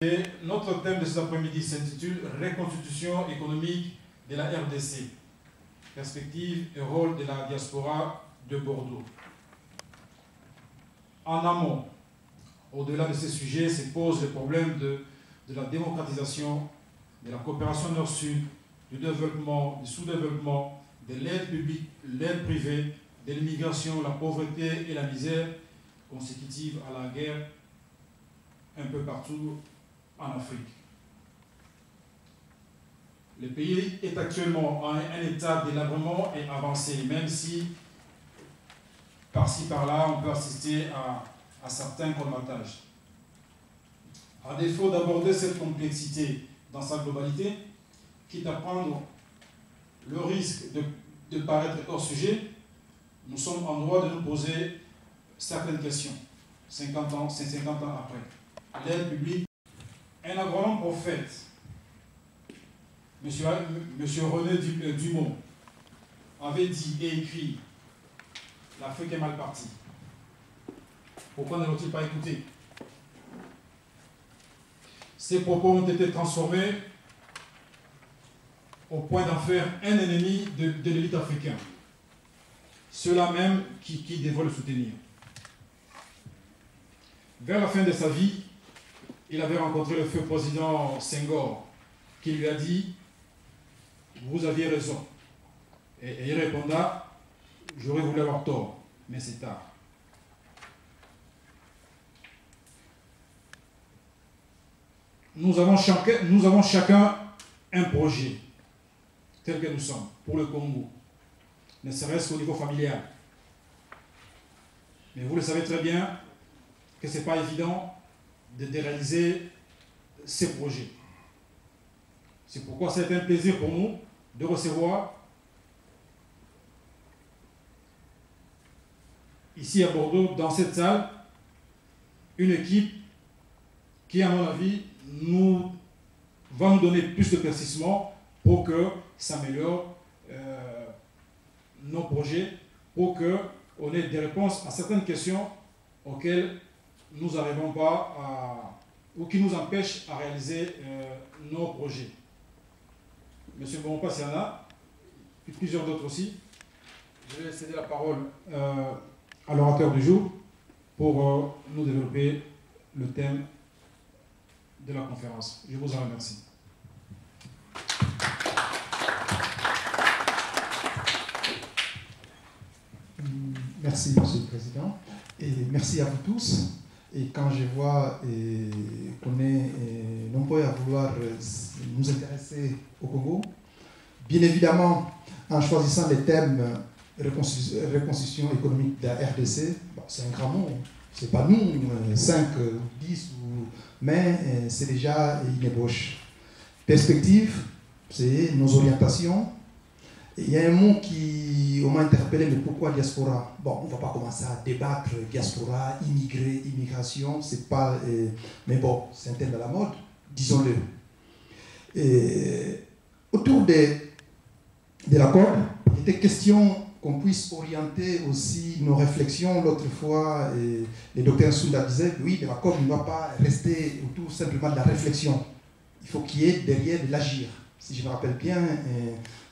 Et notre thème de cet après-midi s'intitule « Reconstitution économique de la RDC, perspective et rôle de la diaspora de Bordeaux ». En amont, au-delà de ces sujets, se pose le problème de la démocratisation, de la coopération nord-sud, du développement, du sous-développement, de l'aide publique, l'aide privée, de l'immigration, la pauvreté et la misère consécutive à la guerre un peu partout en Afrique. Le pays est actuellement en un état d'élabrement et avancé, même si par-ci par-là on peut assister à certains colmatages. À défaut d'aborder cette complexité dans sa globalité, quitte à prendre le risque de paraître hors sujet, nous sommes en droit de nous poser certaines questions, 50 ans après. L'aide publique, un agronome prophète, Monsieur René Dumont, avait dit et écrit « L'Afrique est mal partie ». Pourquoi ne l'ont-ils pas écouté? Ces propos ont été transformés au point d'en faire un ennemi de l'élite africaine. Ceux-là même qui devaient le soutenir. Vers la fin de sa vie, il avait rencontré le feu président Senghor, qui lui a dit « Vous aviez raison ». Et il répondra « J'aurais voulu avoir tort, mais c'est tard ». Nous avons chacun un projet, tel que nous sommes, pour le Congo, ne serait-ce qu'au niveau familial. Mais vous le savez très bien que ce n'est pas évident de réaliser ces projets. C'est pourquoi c'est un plaisir pour nous de recevoir ici à Bordeaux, dans cette salle, une équipe qui, à mon avis, va nous donner plus de persistance pour que s'améliorent nos projets, pour qu'on ait des réponses à certaines questions auxquelles nous n'arrivons pas ou qui nous empêchent à réaliser nos projets. Monsieur Mbompa-Siana, et plusieurs d'autres aussi. Je vais céder la parole à l'orateur du jour pour nous développer le thème de la conférence. Je vous en remercie. Merci, Monsieur le Président, et merci à vous tous. Et quand je vois qu'on est nombreux à vouloir nous intéresser au Congo, bien évidemment, en choisissant les thèmes reconstitution économique de la RDC, bon, c'est un grand mot. C'est pas nous, 5, 10, mais c'est déjà une ébauche. Perspective, c'est nos orientations. Il y a un mot qui m'a interpellé, mais pourquoi diaspora? Bon, on ne va pas commencer à débattre diaspora, immigré, immigration, c'est pas... mais bon, c'est un thème à la mode, disons-le. Autour de l'accord, il était question qu'on puisse orienter aussi nos réflexions. L'autre fois, le docteur Sounda disait, oui, l'accord ne doit pas rester autour simplement de la réflexion. Il faut qu'il y ait derrière de l'agir. Si je me rappelle bien,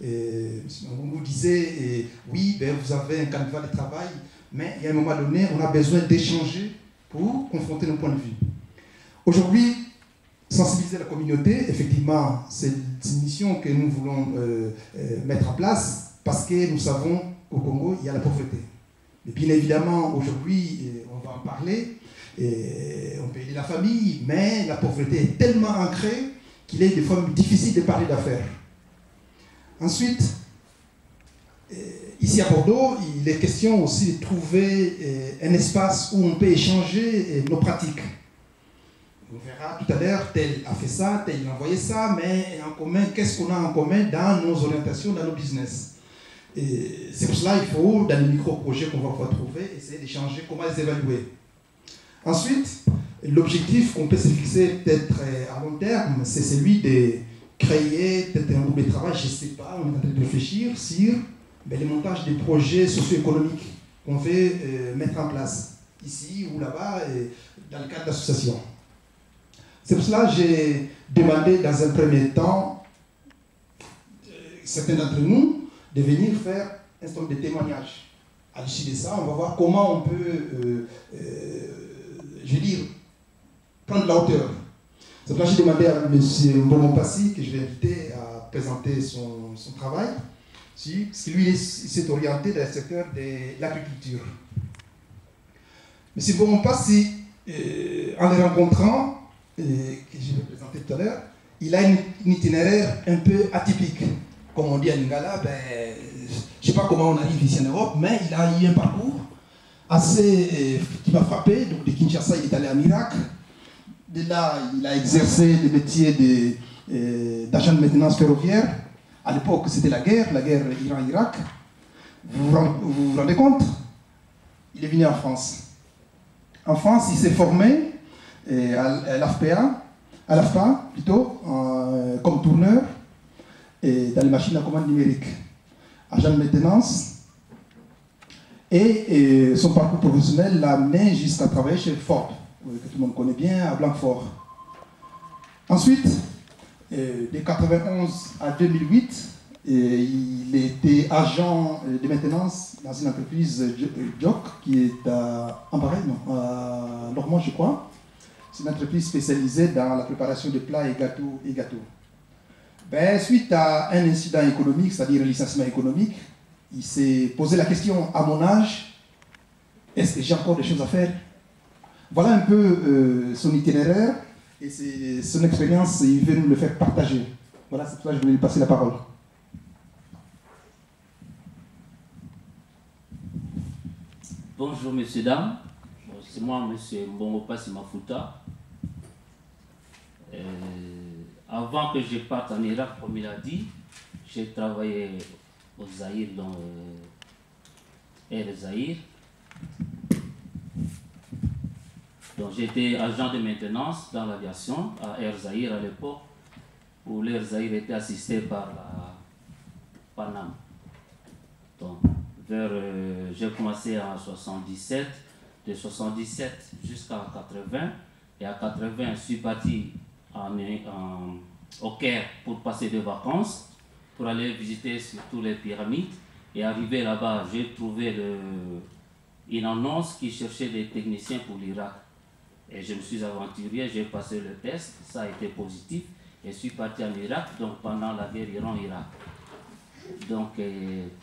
on nous disait, oui, ben, vous avez un canevas de travail, mais il y a un moment donné, on a besoin d'échanger pour confronter nos points de vue. Aujourd'hui, sensibiliser la communauté, effectivement, c'est une mission que nous voulons mettre en place parce que nous savons qu'au Congo, il y a la pauvreté. Mais bien évidemment, aujourd'hui, on va en parler, on peut aider la famille, mais la pauvreté est tellement ancrée qu'il est des fois difficile de parler d'affaires. Ensuite, ici à Bordeaux, il est question aussi de trouver un espace où on peut échanger nos pratiques. On verra tout à l'heure, tel a fait ça, tel a envoyé ça, mais en commun, qu'est-ce qu'on a en commun dans nos orientations, dans nos business? C'est pour cela qu'il faut, dans les micro-projets qu'on va pouvoir trouver, essayer d'échanger, comment les évaluer. Ensuite, l'objectif qu'on peut se fixer peut-être à long terme, c'est celui de créer peut-être un groupe de travail, je ne sais pas, on est en train de réfléchir sur le montage des projets socio-économiques qu'on veut mettre en place, ici ou là-bas, dans le cadre d'associations. C'est pour cela que j'ai demandé dans un premier temps, certains d'entre nous, de venir faire un certain nombre de témoignages. À l'issue de ça, on va voir comment on peut, je veux dire, prendre la hauteur. C'est pour ça que j'ai demandé à M. Mbongo Passi, que je vais inviter à présenter son travail, parce que lui, il s'est orienté dans le secteur de l'agriculture. M. Mbongo Passi, en le rencontrant, que je vais présenter tout à l'heure, il a une itinéraire un peu atypique. Comme on dit à Lingala, ben, je ne sais pas comment on arrive ici en Europe, mais il a eu un parcours assez qui m'a frappé. Donc de Kinshasa, il est allé en Irak. De là, il a exercé le métier d'agent de maintenance ferroviaire. À l'époque, c'était la guerre Iran-Irak. Vous vous rendez compte? Il est venu en France. En France, il s'est formé à l'AFPA plutôt, comme tourneur et dans les machines à commande numérique, agent de maintenance. Et son parcours professionnel l'a amené jusqu'à travailler chez Ford, que tout le monde connaît bien, à Blanquefort. Ensuite, de 1991 à 2008, il était agent de maintenance dans une entreprise Joc qui est à Normand, je crois. C'est une entreprise spécialisée dans la préparation de plats et gâteaux. Ben, suite à un incident économique, c'est-à-dire un licenciement économique, il s'est posé la question, à mon âge, est-ce que j'ai encore des choses à faire? Voilà un peu son itinéraire et son expérience, il veut nous le faire partager. Voilà, c'est pour ça que je voulais lui passer la parole. Bonjour messieurs, dames. C'est moi, monsieur Mbongo Passi Mafuta. Avant que je parte en Irak, comme il a dit, j'ai travaillé au Zaïre, dans Air Zaïre. Donc j'étais agent de maintenance dans l'aviation à Air Zaïre à l'époque, où l'Air Zaïre était assisté par la Panam. Donc, j'ai commencé en 77, de 77 jusqu'à 80, et à 80, je suis parti au Caire pour passer des vacances, pour aller visiter surtout les pyramides. Et arrivé là-bas, j'ai trouvé une annonce qui cherchait des techniciens pour l'Irak. Et je me suis aventuré, j'ai passé le test, ça a été positif, et je suis parti en Irak, donc pendant la guerre Iran-Irak. Donc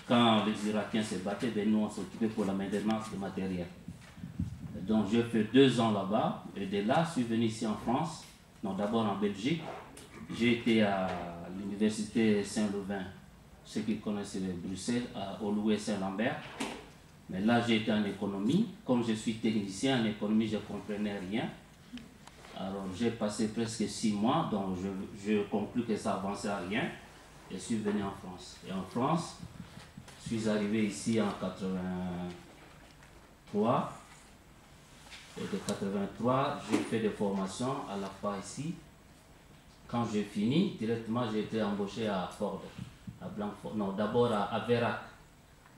quand les Irakiens se battaient, nous on s'occupait pour la maintenance du matériel. Donc j'ai fait 2 ans là-bas, et de là je suis venu ici en France, non d'abord en Belgique. J'ai été à l'université Saint-Louvain, ceux qui connaissent Bruxelles, au Louis Saint-Lambert. Mais là j'ai été en économie, comme je suis technicien en économie, je ne comprenais rien. Alors j'ai passé presque 6 mois, donc je conclus que ça avançait à rien. Et je suis venu en France. Et en France, je suis arrivé ici en 83. Et de 83, j'ai fait des formations à la FA ici. Quand j'ai fini, directement j'ai été embauché à Ford, à Blanquefort. Non, d'abord à Vérac.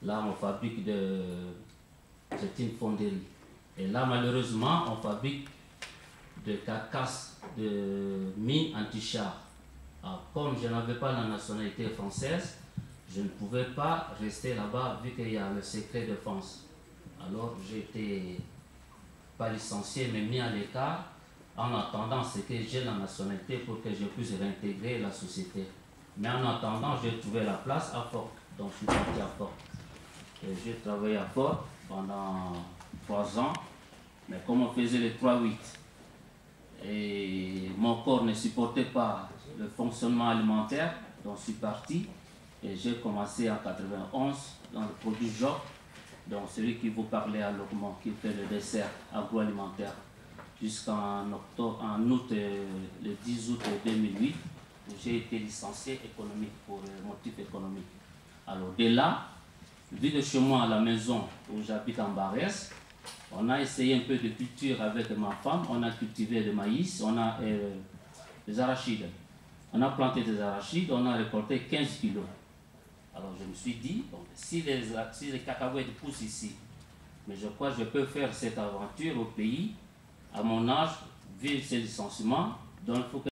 Là, on fabrique c'est une fonderie. Et là, malheureusement, on fabrique de carcasses de mines anti-chars. Comme je n'avais pas la nationalité française, je ne pouvais pas rester là-bas vu qu'il y a le secret défense. Alors j'étais pas licencié mais mis à l'écart en attendant ce que j'ai la nationalité pour que je puisse réintégrer la société. Mais en attendant, j'ai trouvé la place à Fort. Donc je suis parti à Fort. Et j'ai travaillé à Fort pendant 3 ans. Mais comme on faisait les 3-8, et mon corps ne supportait pas le fonctionnement alimentaire, donc je suis parti et j'ai commencé en 91 dans le produit Joc, donc celui qui vous parlait à Logement, qui fait le dessert agroalimentaire, jusqu'en août, le 10 août 2008, où j'ai été licencié économique pour motif économique. Alors de là, vu de chez moi à la maison où j'habite en Barès, on a essayé un peu de culture avec ma femme, on a cultivé le maïs, on a des arachides. On a planté des arachides, on a récolté 15 kilos. Alors je me suis dit, bon, si les cacahuètes poussent ici, mais je crois que je peux faire cette aventure au pays, à mon âge, vivre ces licenciements, Donc il faut que